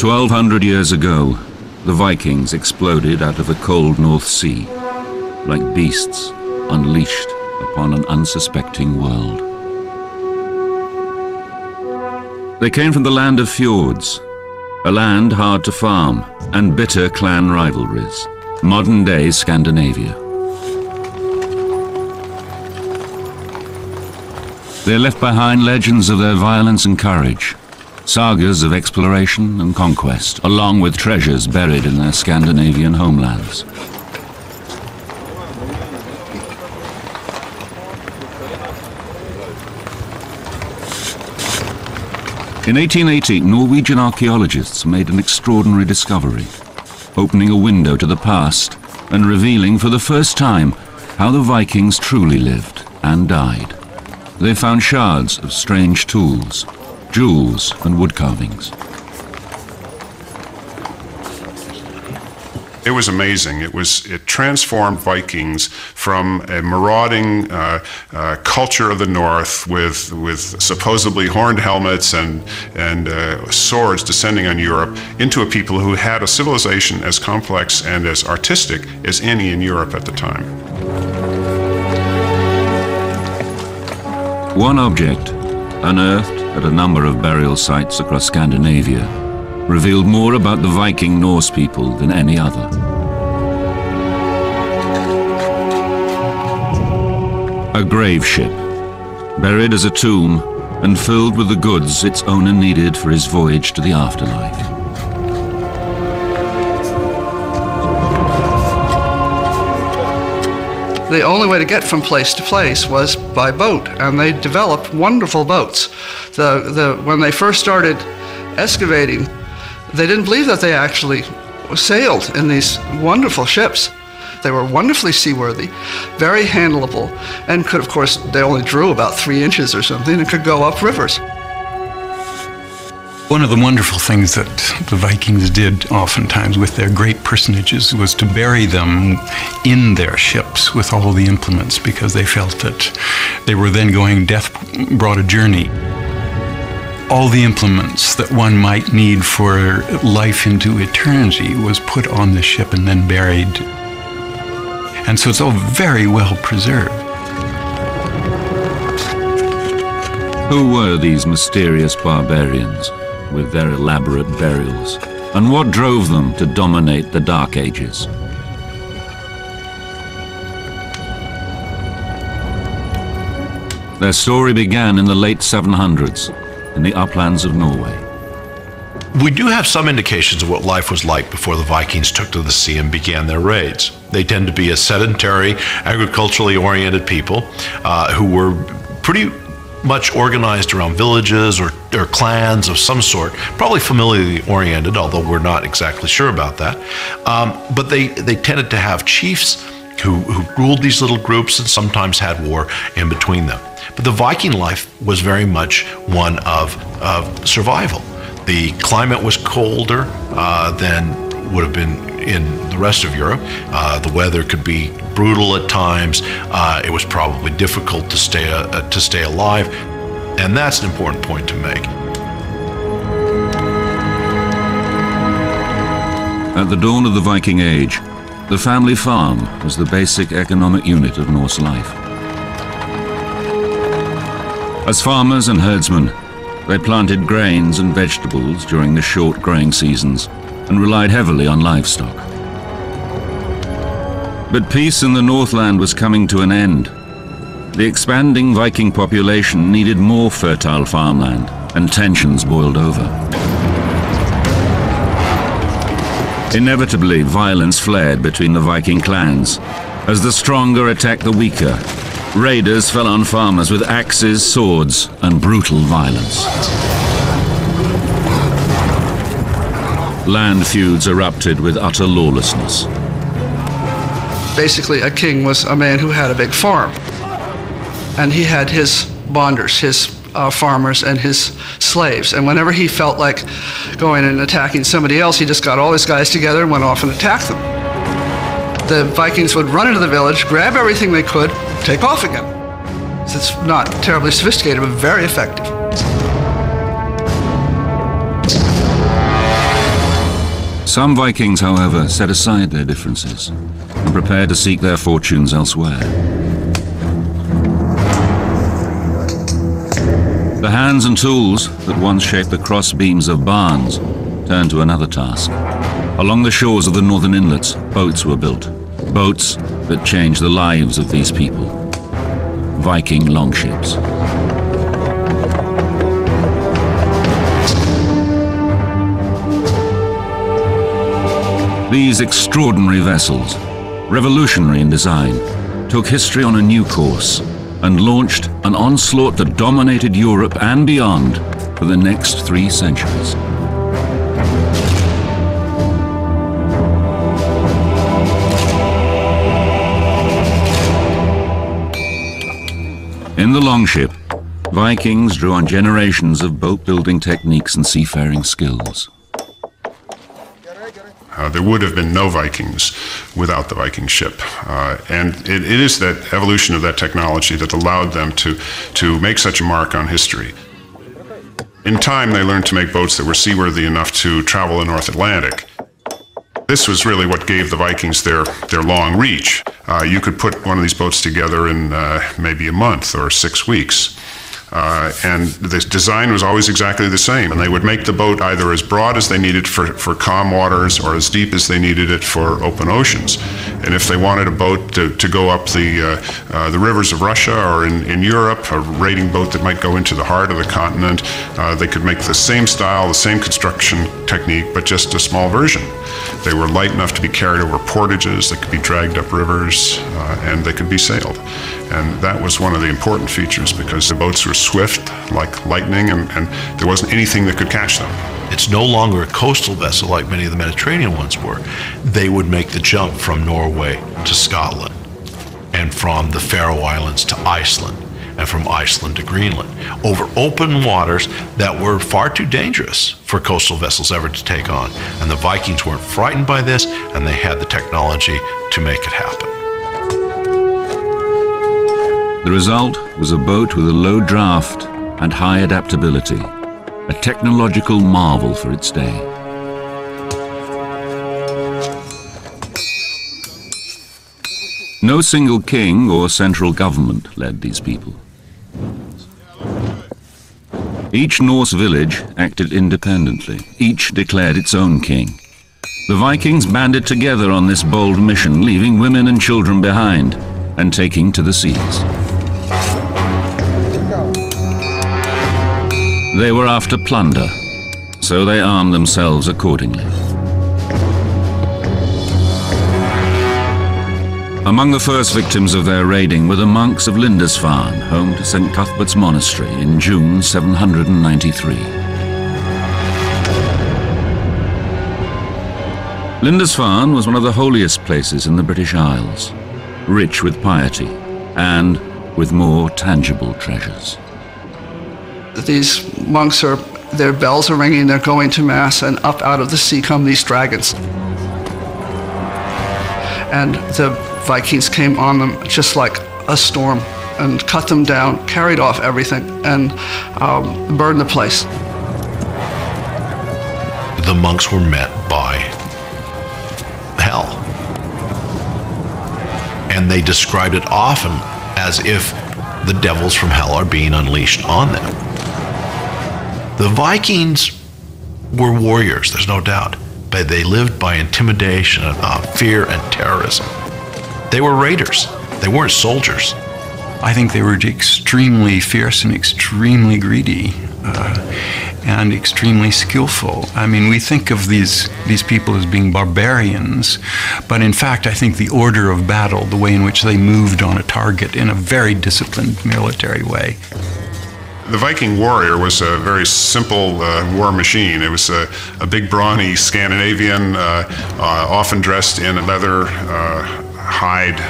1200 years ago, the Vikings exploded out of the cold North Sea, like beasts unleashed upon an unsuspecting world. They came from the land of fjords, a land hard to farm, and bitter clan rivalries, modern-day Scandinavia. They left behind legends of their violence and courage, sagas of exploration and conquest, along with treasures buried in their Scandinavian homelands. In 1880, Norwegian archaeologists made an extraordinary discovery, opening a window to the past and revealing for the first time how the Vikings truly lived and died. They found shards of strange tools, jewels and wood carvings. It was amazing. It transformed Vikings from a marauding culture of the north with supposedly horned helmets and swords descending on Europe into a people who had a civilization as complex and as artistic as any in Europe at the time. One object, unearthed at a number of burial sites across Scandinavia, revealed more about the Viking Norse people than any other. A grave ship, buried as a tomb and filled with the goods its owner needed for his voyage to the afterlife. The only way to get from place to place was by boat, and they developed wonderful boats. When they first started excavating, they didn't believe that they actually sailed in these wonderful ships. They were wonderfully seaworthy, very handleable, and could, of course, they only drew about 3 inches or something and could go up rivers. One of the wonderful things that the Vikings did oftentimes with their great personages was to bury them in their ships with all the implements, because they felt that they were then going, death brought a journey. All the implements that one might need for life into eternity was put on the ship and then buried. And so it's all very well preserved. Who were these mysterious barbarians with their elaborate burials? And what drove them to dominate the Dark Ages? Their story began in the late 700s in the uplands of Norway. We do have some indications of what life was like before the Vikings took to the sea and began their raids. They tend to be a sedentary, agriculturally oriented people who were pretty much organized around villages or clans of some sort, probably familiarly oriented, although we're not exactly sure about that. But they tended to have chiefs who ruled these little groups and sometimes had war in between them. But the Viking life was very much one of survival. The climate was colder than would have been in the rest of Europe. The weather could be brutal at times. It was probably difficult to stay alive, and that's an important point to make. At the dawn of the Viking Age, the family farm was the basic economic unit of Norse life. As farmers and herdsmen, they planted grains and vegetables during the short growing seasons and relied heavily on livestock. But peace in the Northland was coming to an end. The expanding Viking population needed more fertile farmland, and tensions boiled over. Inevitably, violence flared between the Viking clans. As the stronger attacked the weaker, raiders fell on farmers with axes, swords, and brutal violence. Land feuds erupted with utter lawlessness. Basically, a king was a man who had a big farm, and he had his bonders, his farmers, and his slaves. And whenever he felt like going and attacking somebody else, he just got all his guys together and went off and attacked them. The Vikings would run into the village, grab everything they could, take off again. So it's not terribly sophisticated, but very effective. Some Vikings, however, set aside their differences and prepared to seek their fortunes elsewhere. The hands and tools that once shaped the cross beams of barns turned to another task. Along the shores of the northern inlets, boats were built. Boats that changed the lives of these people. Viking longships. These extraordinary vessels, revolutionary in design, took history on a new course and launched an onslaught that dominated Europe and beyond for the next 3 centuries. In the longship, Vikings drew on generations of boat-building techniques and seafaring skills. There would have been no Vikings without the Viking ship. And it is that evolution of that technology that allowed them to make such a mark on history. In time, they learned to make boats that were seaworthy enough to travel the North Atlantic. This was really what gave the Vikings their long reach. You could put one of these boats together in maybe a month or 6 weeks. And the design was always exactly the same. And they would make the boat either as broad as they needed for calm waters or as deep as they needed it for open oceans. And if they wanted a boat to go up the rivers of Russia or in Europe, a raiding boat that might go into the heart of the continent, they could make the same style, the same construction technique, but just a small version. They were light enough to be carried over portages, they could be dragged up rivers, and they could be sailed. And that was one of the important features because the boats were swift like lightning and there wasn't anything that could catch them. It's no longer a coastal vessel like many of the Mediterranean ones were. They would make the jump from Norway to Scotland and from the Faroe Islands to Iceland and from Iceland to Greenland over open waters that were far too dangerous for coastal vessels ever to take on. And the Vikings weren't frightened by this, and they had the technology to make it happen. The result was a boat with a low draft and high adaptability, a technological marvel for its day. No single king or central government led these people. Each Norse village acted independently. Each declared its own king. The Vikings banded together on this bold mission, leaving women and children behind and taking to the seas. They were after plunder, so they armed themselves accordingly. Among the first victims of their raiding were the monks of Lindisfarne, home to St. Cuthbert's Monastery in June 793. Lindisfarne was one of the holiest places in the British Isles, rich with piety and with more tangible treasures. These monks their bells are ringing, they're going to mass, and up out of the sea come these dragons. And the Vikings came on them just like a storm and cut them down, carried off everything, and burned the place. The monks were met by hell. And they described it often as if the devils from hell are being unleashed on them. The Vikings were warriors, there's no doubt, but they lived by intimidation, fear, and terrorism. They were raiders. They weren't soldiers. I think they were extremely fierce and extremely greedy and extremely skillful. I mean, we think of these people as being barbarians, but in fact, I think the order of battle, the way in which they moved on a target in a very disciplined military way. The Viking warrior was a very simple war machine. It was a big, brawny Scandinavian, often dressed in leather, hide,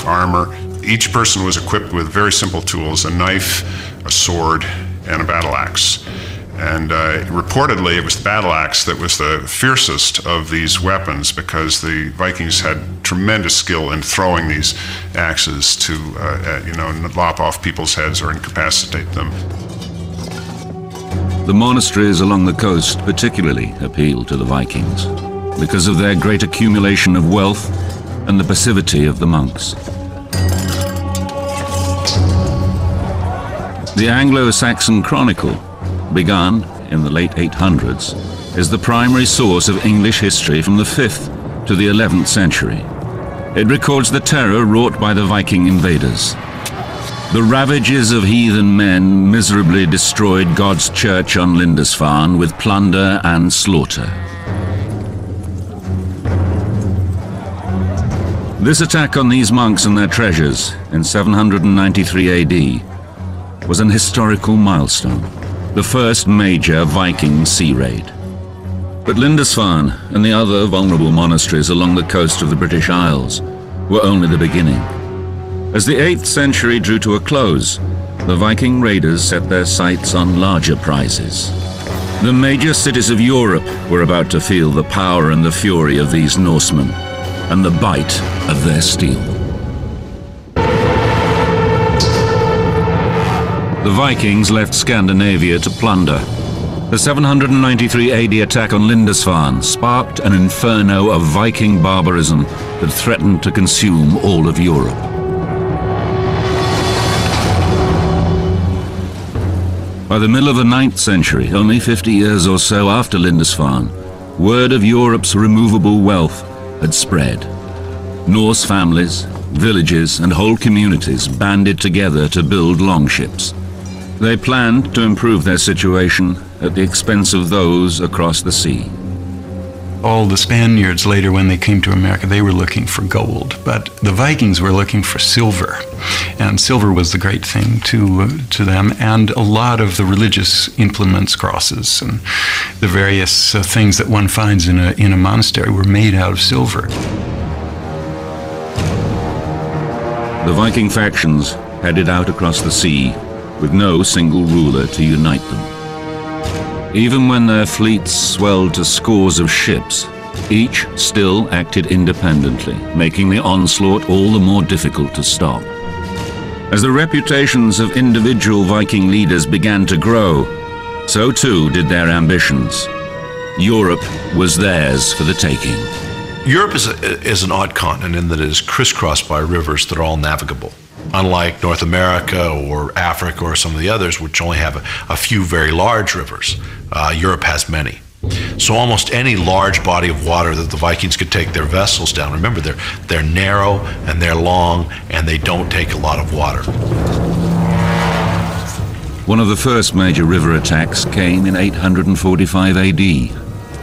armor. Each person was equipped with very simple tools: a knife, a sword, and a battle axe. And reportedly, it was the battle axe that was the fiercest of these weapons because the Vikings had tremendous skill in throwing these axes to, lop off people's heads or incapacitate them. The monasteries along the coast particularly appealed to the Vikings. because of their great accumulation of wealth and the passivity of the monks. The Anglo-Saxon Chronicle, begun in the late 800s, is the primary source of English history from the 5th to the 11th century. It records the terror wrought by the Viking invaders. The ravages of heathen men miserably destroyed God's church on Lindisfarne with plunder and slaughter. This attack on these monks and their treasures in 793 AD was an historical milestone, the first major Viking sea raid. But Lindisfarne and the other vulnerable monasteries along the coast of the British Isles were only the beginning. As the 8th century drew to a close, the Viking raiders set their sights on larger prizes. The major cities of Europe were about to feel the power and the fury of these Norsemen and the bite of their steel. The Vikings left Scandinavia to plunder. The 793 AD attack on Lindisfarne sparked an inferno of Viking barbarism that threatened to consume all of Europe. By the middle of the 9th century, only 50 years or so after Lindisfarne, word of Europe's removable wealth had spread. Norse families, villages, and whole communities banded together to build longships. They planned to improve their situation at the expense of those across the sea. All the Spaniards later, when they came to America, they were looking for gold, but the Vikings were looking for silver, and silver was the great thing to them, and a lot of the religious implements, crosses, and the various things that one finds in a monastery were made out of silver. The Viking factions headed out across the sea with no single ruler to unite them. Even when their fleets swelled to scores of ships, each still acted independently, making the onslaught all the more difficult to stop. As the reputations of individual Viking leaders began to grow, so too did their ambitions. Europe was theirs for the taking. Europe is an odd continent in that it is crisscrossed by rivers that are all navigable. Unlike North America or Africa or some of the others, which only have a few very large rivers, Europe has many. So almost any large body of water that the Vikings could take their vessels down, remember they're narrow and they're long and they don't take a lot of water. One of the first major river attacks came in 845 AD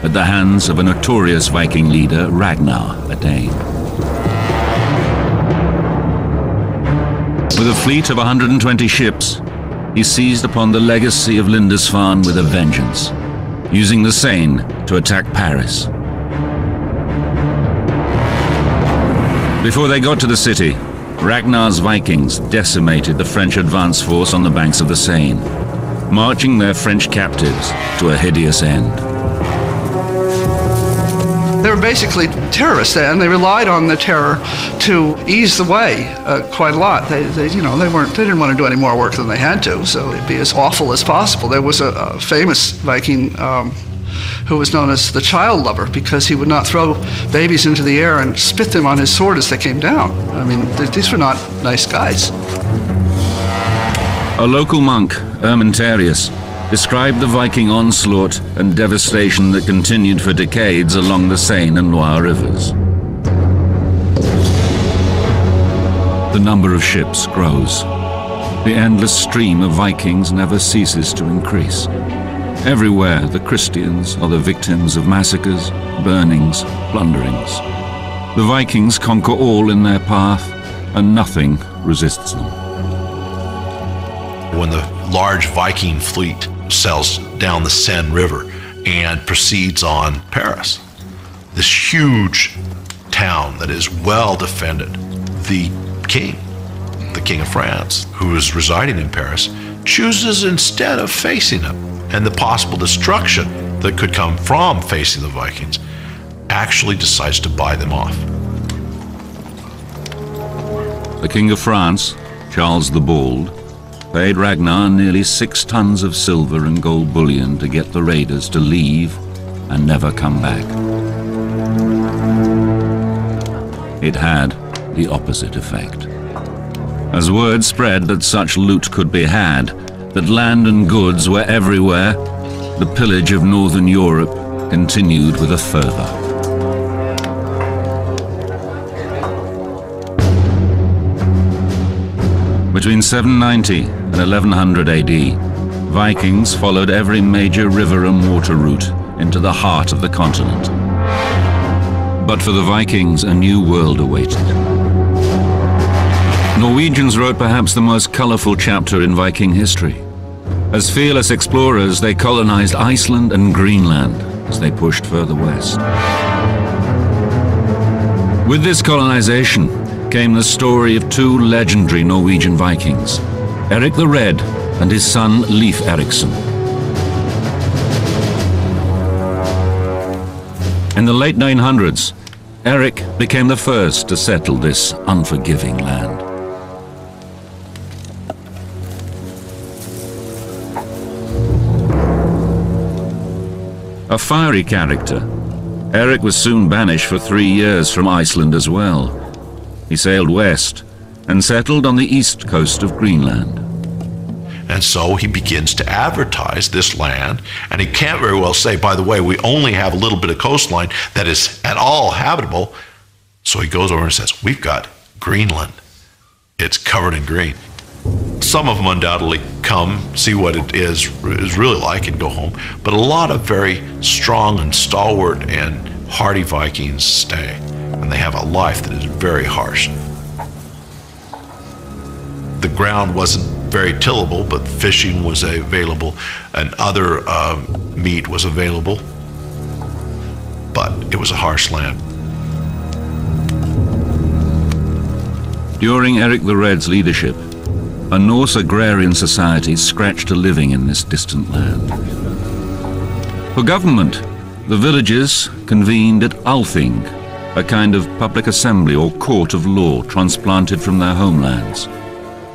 at the hands of a notorious Viking leader, Ragnar, a Dane. With a fleet of 120 ships, he seized upon the legacy of Lindisfarne with a vengeance, using the Seine to attack Paris. Before they got to the city, Ragnar's Vikings decimated the French advance force on the banks of the Seine, marching their French captives to a hideous end. They were basically terrorists, and they relied on the terror to ease the way quite a lot. They didn't want to do any more work than they had to, so it'd be as awful as possible. There was a famous Viking who was known as the child lover because he would not throw babies into the air and spit them on his sword as they came down. I mean, these were not nice guys. A local monk, Ermentarius, described the Viking onslaught and devastation that continued for decades along the Seine and Loire rivers. The number of ships grows. The endless stream of Vikings never ceases to increase. Everywhere, the Christians are the victims of massacres, burnings, plunderings. The Vikings conquer all in their path, and nothing resists them. When the large Viking fleet sails down the Seine River and proceeds on Paris, this huge town that is well defended, the king of France, who is residing in Paris, chooses instead of facing them and the possible destruction that could come from facing the Vikings, actually decides to buy them off. The King of France, Charles the Bald, paid Ragnar nearly 6 tons of silver and gold bullion to get the raiders to leave and never come back. it had the opposite effect. As word spread that such loot could be had, that land and goods were everywhere, the pillage of northern Europe continued with a fervor. Between 790 and 1100 AD, Vikings followed every major river and water route into the heart of the continent. But for the Vikings, a new world awaited. Norwegians wrote perhaps the most colorful chapter in Viking history. As fearless explorers, they colonized Iceland and Greenland as they pushed further west. With this colonization came the story of two legendary Norwegian Vikings, Eric the Red and his son Leif Erikson. In the late 900s, Eric became the first to settle this unforgiving land. A fiery character, Eric was soon banished for 3 years from Iceland as well. He sailed west and settled on the east coast of Greenland. And so he begins to advertise this land, and he can't very well say, by the way, we only have a little bit of coastline that is at all habitable. So he goes over and says, we've got Greenland. It's covered in green. Some of them undoubtedly come, see what it is really like, and go home. But a lot of very strong and stalwart and hardy Vikings stay, and they have a life that is very harsh. The ground wasn't very tillable, but fishing was available, and other meat was available. But it was a harsh land. During Eric the Red's leadership, a Norse agrarian society scratched a living in this distant land. For government, the villages convened at Althing, a kind of public assembly or court of law transplanted from their homelands.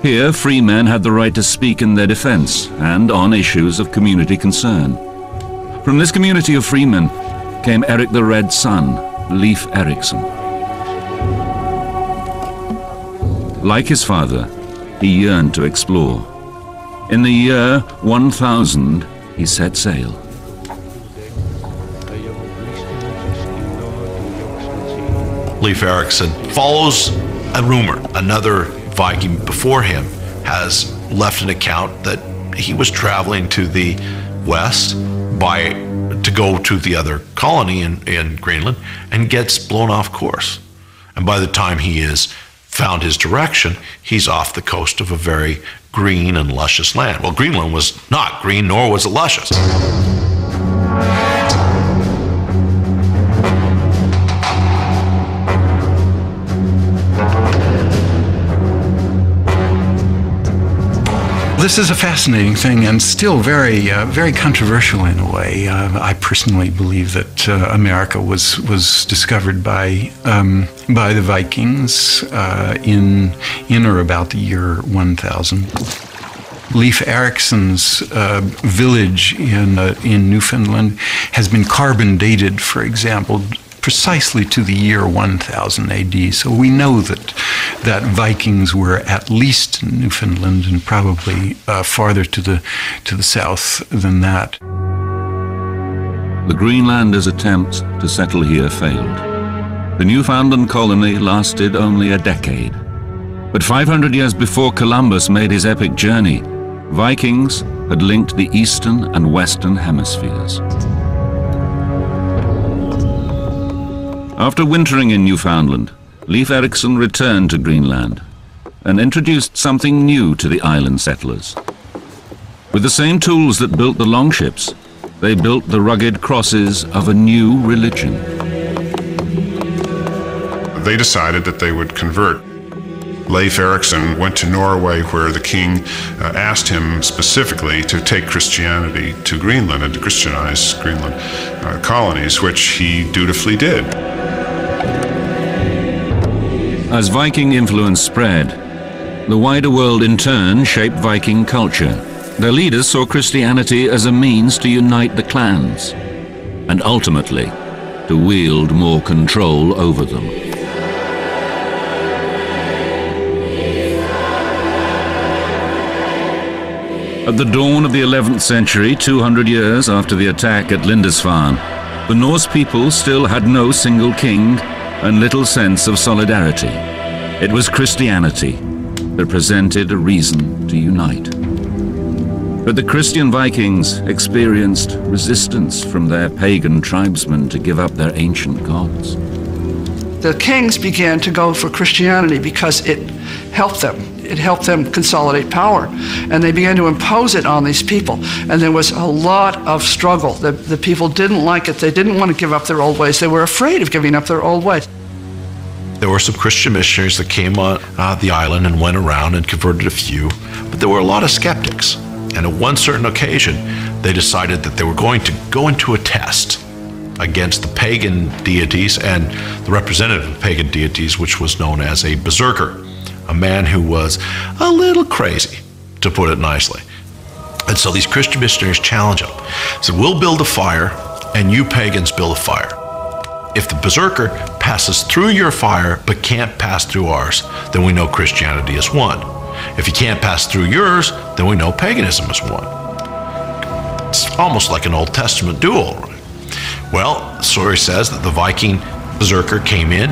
Here, free men had the right to speak in their defense and on issues of community concern. From this community of freemen came Eric the Red's son, Leif Erikson. Like his father, he yearned to explore. In the year 1000, he set sail. Leif Erikson follows a rumor. Another Viking before him has left an account that he was traveling to the west to go to the other colony in Greenland and gets blown off course. And by the time he has found his direction, he's off the coast of a very green and luscious land. Well, Greenland was not green, nor was it luscious. This is a fascinating thing, and still very, very controversial in a way. I personally believe that America was discovered by the Vikings in or about the year 1000. Leif Erikson's village in Newfoundland has been carbon dated, for example, precisely to the year 1000 AD. So we know that Vikings were at least in Newfoundland and probably farther to the south than that. The Greenlanders' attempt to settle here failed. The Newfoundland colony lasted only a decade. But 500 years before Columbus made his epic journey, Vikings had linked the eastern and western hemispheres. After wintering in Newfoundland, Leif Erikson returned to Greenland and introduced something new to the island settlers. With the same tools that built the longships, they built the rugged crosses of a new religion. They decided that they would convert. Leif Erikson went to Norway, where the king asked him specifically to take Christianity to Greenland and to Christianize Greenland colonies, which he dutifully did. As Viking influence spread, the wider world in turn shaped Viking culture. Their leaders saw Christianity as a means to unite the clans, and ultimately, to wield more control over them. At the dawn of the 11th century, 200 years after the attack at Lindisfarne, the Norse people still had no single king and little sense of solidarity. It was Christianity that presented a reason to unite. But the Christian Vikings experienced resistance from their pagan tribesmen to give up their ancient gods. The kings began to go for Christianity because it helped them. It helped them consolidate power. And they began to impose it on these people. And there was a lot of struggle. The people didn't like it. They didn't want to give up their old ways. They were afraid of giving up their old ways. There were some Christian missionaries that came on the island and went around and converted a few, but there were a lot of skeptics. And at one certain occasion, they decided that they were going to go into a test against the pagan deities and the representative of pagan deities, which was known as a berserker, a man who was a little crazy, to put it nicely. And so these Christian missionaries challenge him. So we'll build a fire, and you pagans build a fire. If the berserker passes through your fire but can't pass through ours, then we know Christianity is won. If he can't pass through yours, then we know paganism is won. It's almost like an Old Testament duel, right? Well, the story says that the Viking berserker came in,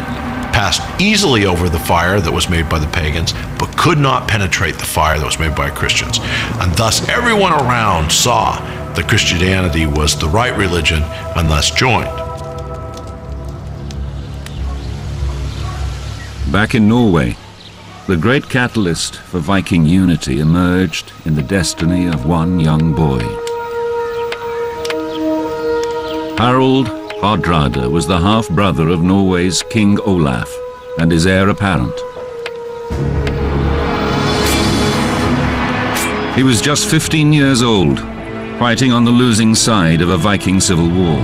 passed easily over the fire that was made by the pagans, but could not penetrate the fire that was made by Christians. And thus everyone around saw that Christianity was the right religion and thus joined. Back in Norway, the great catalyst for Viking unity emerged in the destiny of one young boy. Harald Hardrada was the half-brother of Norway's King Olaf and his heir apparent. He was just 15 years old, fighting on the losing side of a Viking civil war.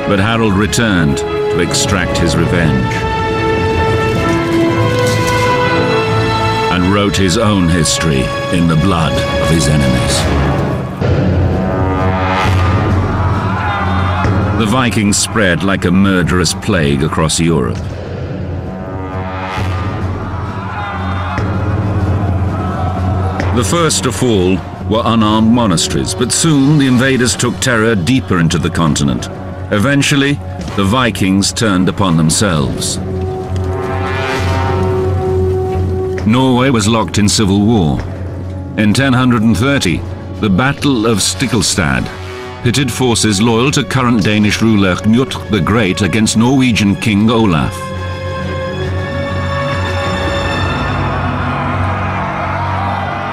But Harald returned to extract his revenge and wrote his own history in the blood of his enemies. The Vikings spread like a murderous plague across Europe. The first to fall were unarmed monasteries, but soon the invaders took terror deeper into the continent. Eventually, the Vikings turned upon themselves. Norway was locked in civil war. In 1030, the Battle of Stiklestad pitted forces loyal to current Danish ruler Knut the Great against Norwegian King Olaf.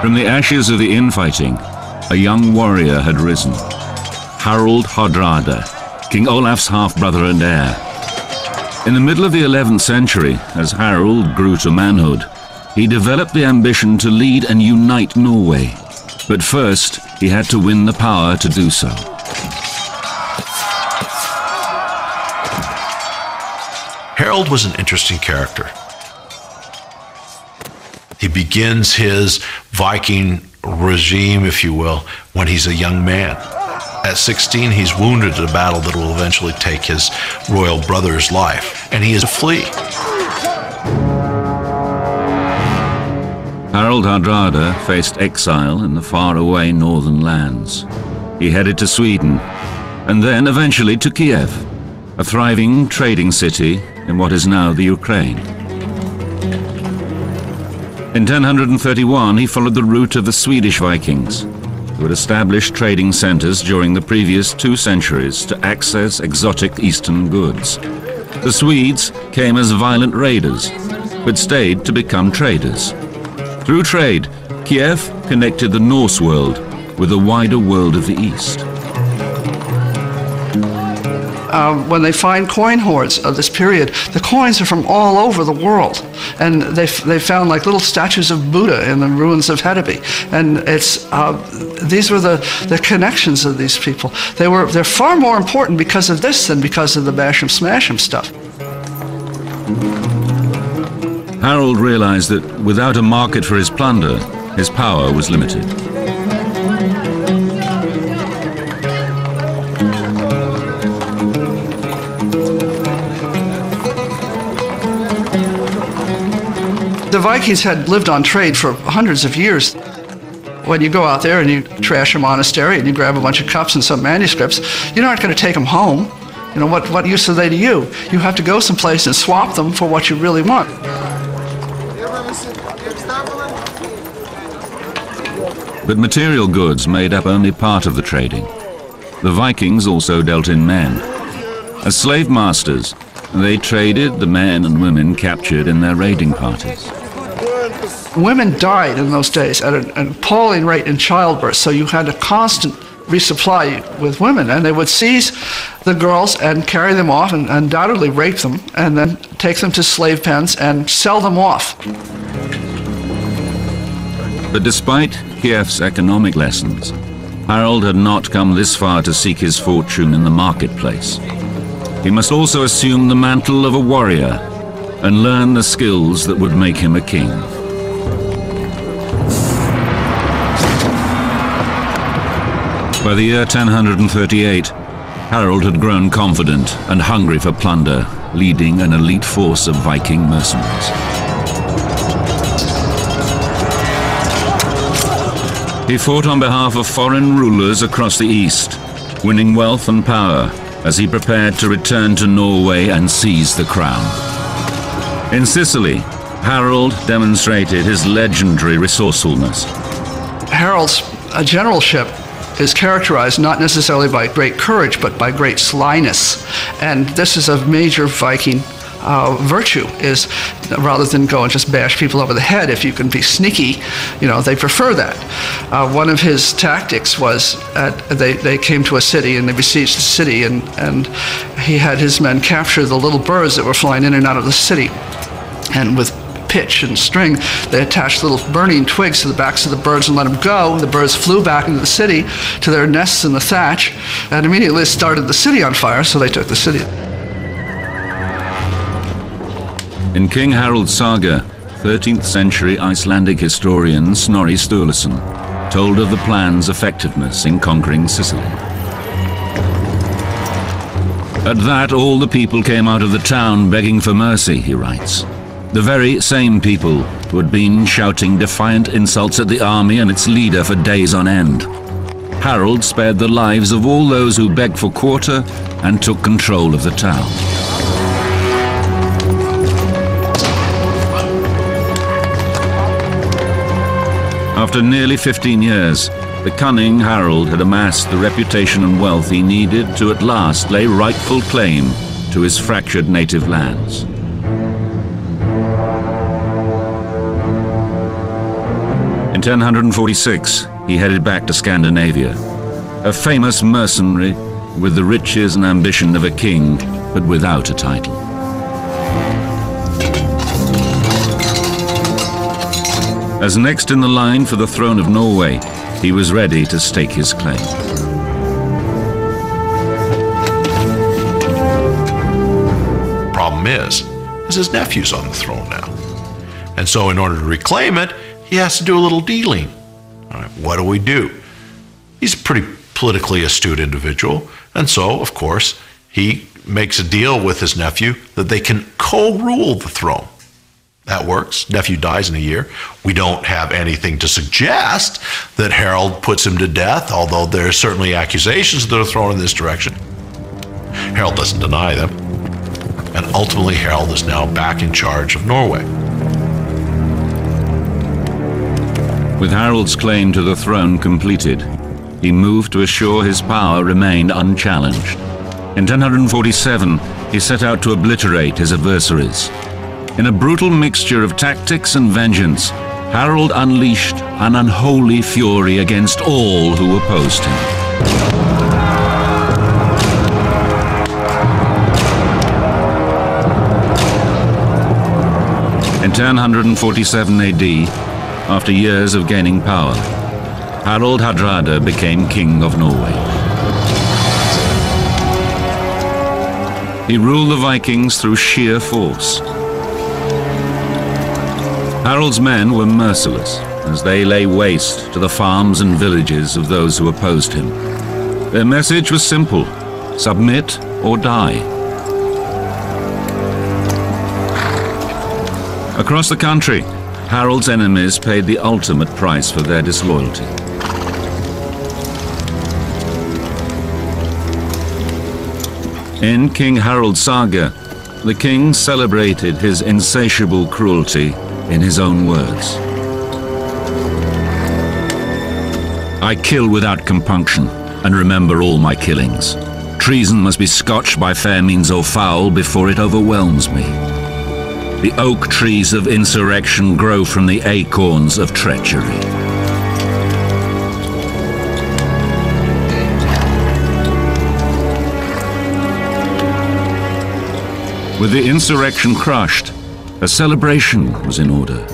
From the ashes of the infighting, a young warrior had risen, Harald Hardrada, King Olaf's half-brother and heir. In the middle of the 11th century, as Harald grew to manhood, he developed the ambition to lead and unite Norway. But first, he had to win the power to do so. Harald was an interesting character. He begins his Viking regime, if you will, when he's a young man. At 16, he's wounded in a battle that will eventually take his royal brother's life, and he is to flee. Harald Hardrada faced exile in the faraway northern lands. He headed to Sweden, and then eventually to Kiev, a thriving trading city in what is now the Ukraine. In 1031, he followed the route of the Swedish Vikings, who had established trading centers during the previous 2 centuries to access exotic eastern goods. The Swedes came as violent raiders, but stayed to become traders. Through trade, Kiev connected the Norse world with the wider world of the East. When they find coin hoards of this period, the coins are from all over the world. And they found like little statues of Buddha in the ruins of Hedeby. And these were the connections of these people. They're far more important because of this than because of the bash 'em smash 'em stuff. Harald realized that without a market for his plunder, his power was limited. The Vikings had lived on trade for hundreds of years. When you go out there and you trash a monastery and you grab a bunch of cups and some manuscripts, you're not going to take them home. You know, what use are they to you? You have to go someplace and swap them for what you really want. But material goods made up only part of the trading. The Vikings also dealt in men. As slave masters, they traded the men and women captured in their raiding parties. Women died in those days at an appalling rate in childbirth, so you had a constant resupply with women, and they would seize the girls and carry them off and undoubtedly rape them, and then take them to slave pens and sell them off. But despite Kief's economic lessons, Harald had not come this far to seek his fortune in the marketplace. He must also assume the mantle of a warrior and learn the skills that would make him a king. By the year 1038, Harald had grown confident and hungry for plunder, leading an elite force of Viking mercenaries. He fought on behalf of foreign rulers across the east, winning wealth and power as he prepared to return to Norway and seize the crown. In Sicily, Harald demonstrated his legendary resourcefulness. Harald's generalship is characterized not necessarily by great courage, but by great slyness. And this is a major Viking virtue, is rather than go and just bash people over the head, if you can be sneaky, you know, they prefer that. One of his tactics was they came to a city and they besieged the city, and he had his men capture the little birds that were flying in and out of the city. And with pitch and string, they attached little burning twigs to the backs of the birds and let them go. The birds flew back into the city to their nests in the thatch, and immediately started the city on fire, so they took the city. In King Harald's saga, 13th century Icelandic historian Snorri Sturluson told of the plan's effectiveness in conquering Sicily. At that, all the people came out of the town begging for mercy, he writes. The very same people who had been shouting defiant insults at the army and its leader for days on end. Harald spared the lives of all those who begged for quarter and took control of the town. After nearly 15 years, the cunning Harald had amassed the reputation and wealth he needed to at last lay rightful claim to his fractured native lands. In 1046, he headed back to Scandinavia, a famous mercenary with the riches and ambition of a king, but without a title. As next in the line for the throne of Norway, he was ready to stake his claim. Problem is his nephew's on the throne now. And so in order to reclaim it, he has to do a little dealing. All right, what do? He's a pretty politically astute individual, and so, of course, he makes a deal with his nephew that they can co-rule the throne. That works. Nephew dies in a year. We don't have anything to suggest that Harald puts him to death, although there are certainly accusations that are thrown in this direction. Harald doesn't deny them, and ultimately Harald is now back in charge of Norway. With Harald's claim to the throne completed, he moved to assure his power remained unchallenged. In 1047, he set out to obliterate his adversaries. In a brutal mixture of tactics and vengeance, Harald unleashed an unholy fury against all who opposed him. In 1047 AD, after years of gaining power, Harald Hardrada became king of Norway. He ruled the Vikings through sheer force. Harald's men were merciless as they lay waste to the farms and villages of those who opposed him. Their message was simple: submit or die. Across the country, Harald's enemies paid the ultimate price for their disloyalty. In King Harald's saga, the king celebrated his insatiable cruelty in his own words. I kill without compunction, and remember all my killings. Treason must be scotched by fair means or foul before it overwhelms me. The oak trees of insurrection grow from the acorns of treachery. With the insurrection crushed, a celebration was in order.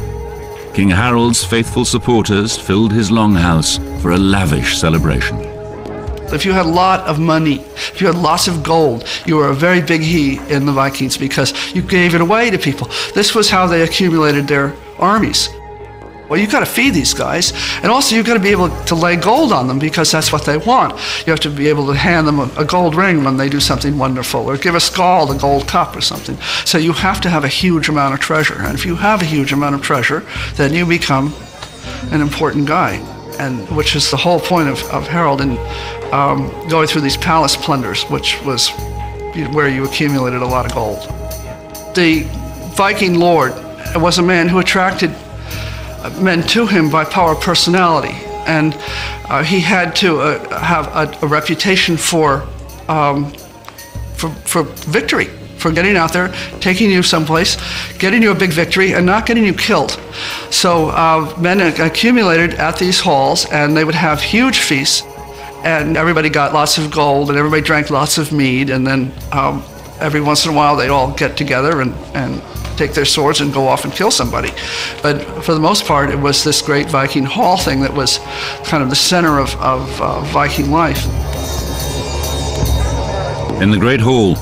King Harald's faithful supporters filled his longhouse for a lavish celebration. If you had a lot of money, if you had lots of gold, you were a very big he in the Vikings because you gave it away to people. This was how they accumulated their armies. Well, you've got to feed these guys, and also you've got to be able to lay gold on them because that's what they want. You have to be able to hand them a gold ring when they do something wonderful, or give a Skald a gold cup or something. So you have to have a huge amount of treasure, and if you have a huge amount of treasure, then you become an important guy, and which is the whole point of Harald in going through these palace plunders, which was where you accumulated a lot of gold. The Viking lord was a man who attracted men to him by power of personality, and he had to have a reputation for victory, for getting out there, taking you someplace, getting you a big victory, and not getting you killed. So men accumulated at these halls, and they would have huge feasts, and everybody got lots of gold, and everybody drank lots of mead, and then every once in a while they'd all get together and take their swords and go off and kill somebody. But for the most part, it was this great Viking hall thing that was kind of the center of Viking life. In the Great Hall,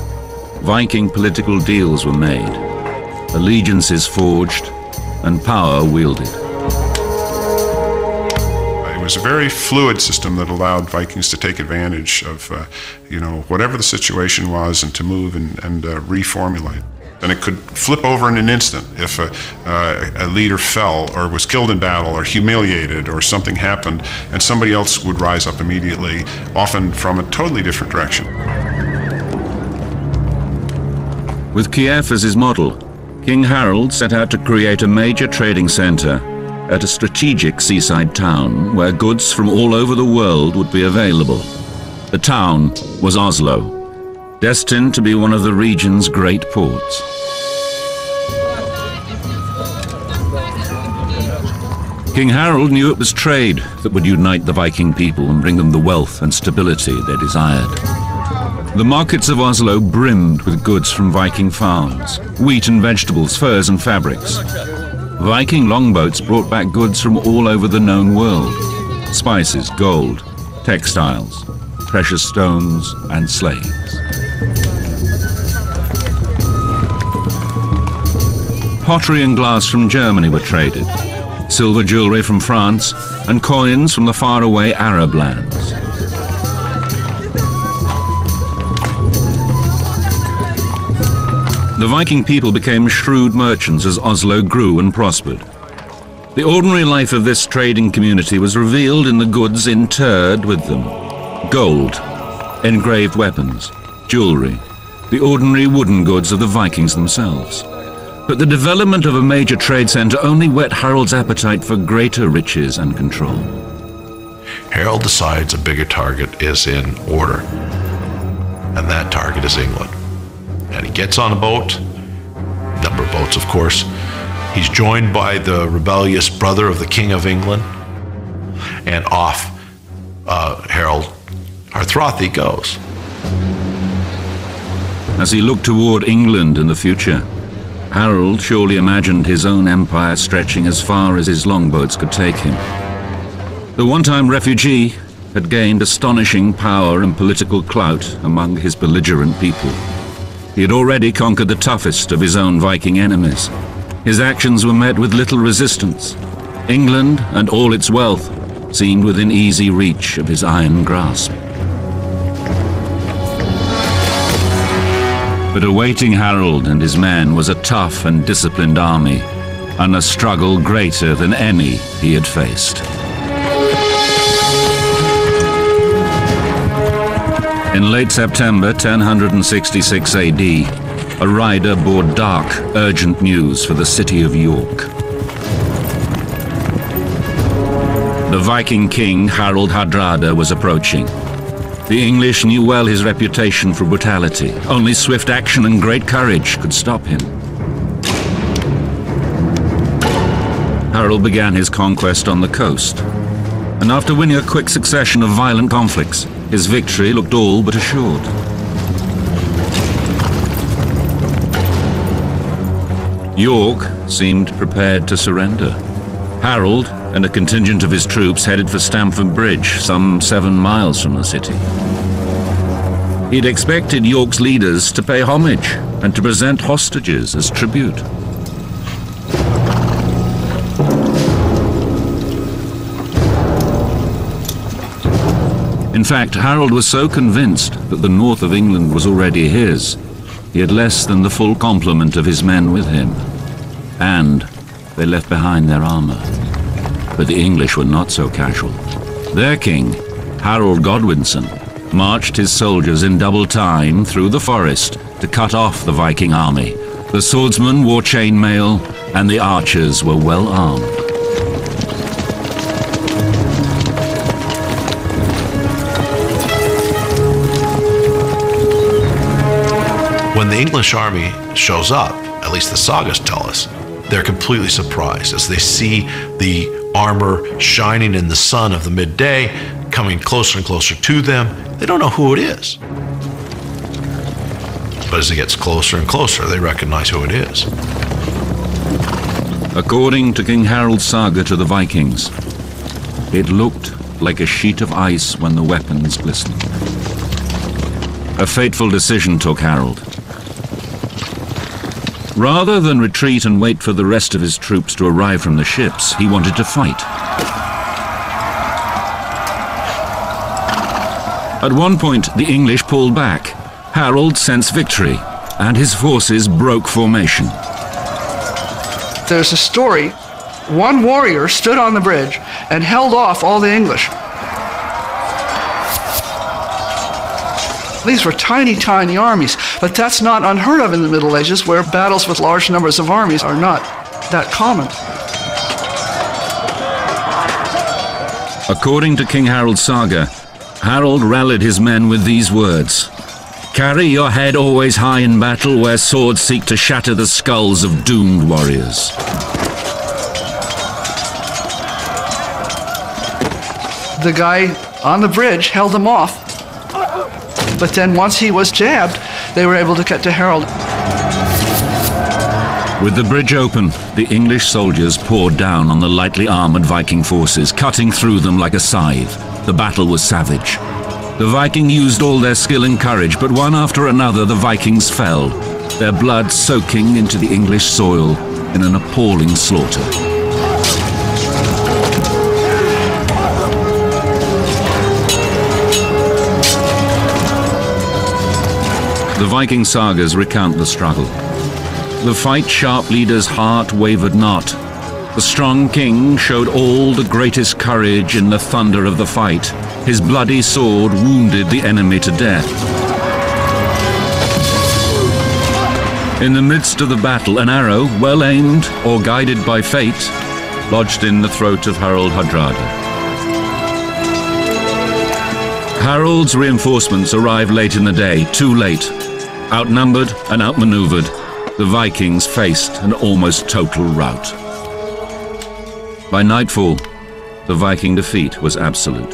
Viking political deals were made, allegiances forged, and power wielded. It was a very fluid system that allowed Vikings to take advantage of, whatever the situation was, and to move and reformulate. And it could flip over in an instant if a leader fell or was killed in battle or humiliated or something happened, and somebody else would rise up immediately, often from a totally different direction. With Kiev as his model, King Harald set out to create a major trading center at a strategic seaside town where goods from all over the world would be available. The town was Oslo, destined to be one of the region's great ports. King Harald knew it was trade that would unite the Viking people and bring them the wealth and stability they desired. The markets of Oslo brimmed with goods from Viking farms, wheat and vegetables, furs and fabrics. Viking longboats brought back goods from all over the known world: spices, gold, textiles, precious stones and slaves. Pottery and glass from Germany were traded, silver jewelry from France, and coins from the faraway Arab lands. The Viking people became shrewd merchants as Oslo grew and prospered. The ordinary life of this trading community was revealed in the goods interred with them: gold, engraved weapons, jewelry, the ordinary wooden goods of the Vikings themselves. But the development of a major trade center only whet Harald's appetite for greater riches and control. Harald decides a bigger target is in order, and that target is England. And he gets on a boat, number of boats of course. He's joined by the rebellious brother of the King of England, and off Harald Harthrothi goes. As he looked toward England in the future, Harald surely imagined his own empire stretching as far as his longboats could take him. The one-time refugee had gained astonishing power and political clout among his belligerent people. He had already conquered the toughest of his own Viking enemies. His actions were met with little resistance. England and all its wealth seemed within easy reach of his iron grasp. But awaiting Harald and his men was a tough and disciplined army, and a struggle greater than any he had faced. In late September 1066 AD, a rider bore dark, urgent news for the city of York. The Viking king Harald Hardrada was approaching. The English knew well his reputation for brutality. Only swift action and great courage could stop him. Harald began his conquest on the coast, and after winning a quick succession of violent conflicts, his victory looked all but assured. York seemed prepared to surrender. Harald and a contingent of his troops headed for Stamford Bridge, some 7 miles from the city. He'd expected York's leaders to pay homage and to present hostages as tribute. In fact, Harold was so convinced that the north of England was already his, he had less than the full complement of his men with him. And they left behind their armor. But the English were not so casual. Their king, Harold Godwinson, marched his soldiers in double time through the forest to cut off the Viking army. The swordsmen wore chainmail, and the archers were well armed. When the English army shows up, at least the sagas tell us, they're completely surprised as they see the armor shining in the sun of the midday, coming closer and closer to them. They don't know who it is. But as it gets closer and closer, they recognize who it is. According to King Harold's saga to the Vikings, it looked like a sheet of ice when the weapons glistened. A fateful decision took Harold. Rather than retreat and wait for the rest of his troops to arrive from the ships, he wanted to fight. At one point, the English pulled back. Harold sensed victory, and his forces broke formation. There's a story. One warrior stood on the bridge and held off all the English. These were tiny, tiny armies, but that's not unheard of in the Middle Ages, where battles with large numbers of armies are not that common. According to King Harold's saga, Harold rallied his men with these words: "Carry your head always high in battle, where swords seek to shatter the skulls of doomed warriors." The guy on the bridge held them off. But then once he was jabbed, they were able to get to Harold. With the bridge open, the English soldiers poured down on the lightly armored Viking forces, cutting through them like a scythe. The battle was savage. The Viking used all their skill and courage, but one after another the Vikings fell, their blood soaking into the English soil in an appalling slaughter. The Viking sagas recount the struggle. The fight-sharp leader's heart wavered not. The strong king showed all the greatest courage in the thunder of the fight. His bloody sword wounded the enemy to death. In the midst of the battle, an arrow, well aimed or guided by fate, lodged in the throat of Harold Hardrada. Harold's reinforcements arrived late in the day, too late. Outnumbered and outmaneuvered, the Vikings faced an almost total rout. By nightfall, the Viking defeat was absolute.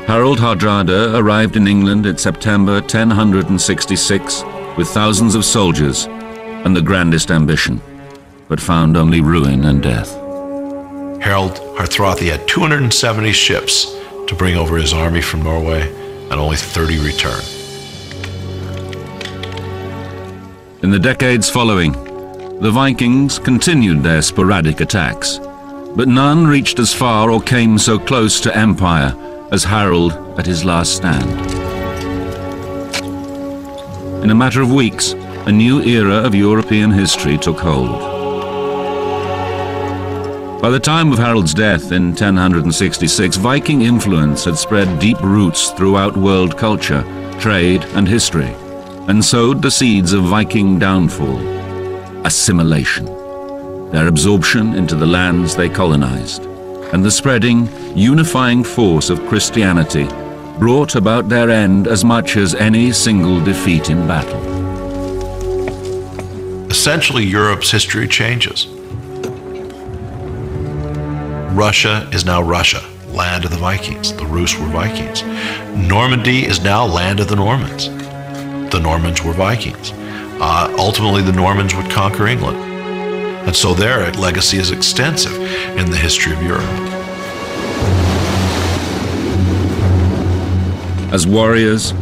Harold Hardrada arrived in England in September 1066 with thousands of soldiers and the grandest ambition, but found only ruin and death. Harold Hardrada had 270 ships to bring over his army from Norway, and only 30 returned. In the decades following, the Vikings continued their sporadic attacks, but none reached as far or came so close to empire as Harold at his last stand. In a matter of weeks, a new era of European history took hold. By the time of Harald's death in 1066, Viking influence had spread deep roots throughout world culture, trade and history, and sowed the seeds of Viking downfall, assimilation, their absorption into the lands they colonized, and the spreading, unifying force of Christianity brought about their end as much as any single defeat in battle. Essentially, Europe's history changes. Russia is now Russia, land of the Vikings. The Rus were Vikings. Normandy is now land of the Normans. The Normans were Vikings. Ultimately, the Normans would conquer England. And so their legacy is extensive in the history of Europe. As warriors,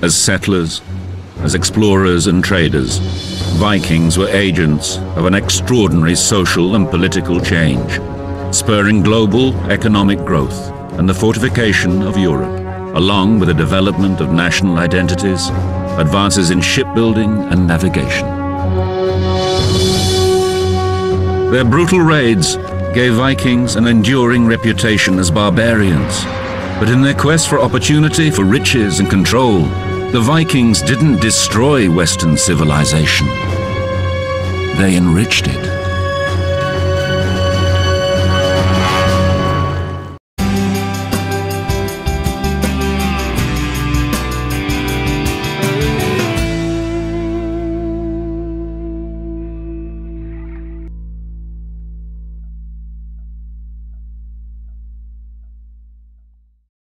as settlers, as explorers and traders, Vikings were agents of an extraordinary social and political change, spurring global economic growth and the fortification of Europe, along with the development of national identities, advances in shipbuilding and navigation. Their brutal raids gave Vikings an enduring reputation as barbarians, but in their quest for opportunity, for riches and control, the Vikings didn't destroy Western civilization. They enriched it.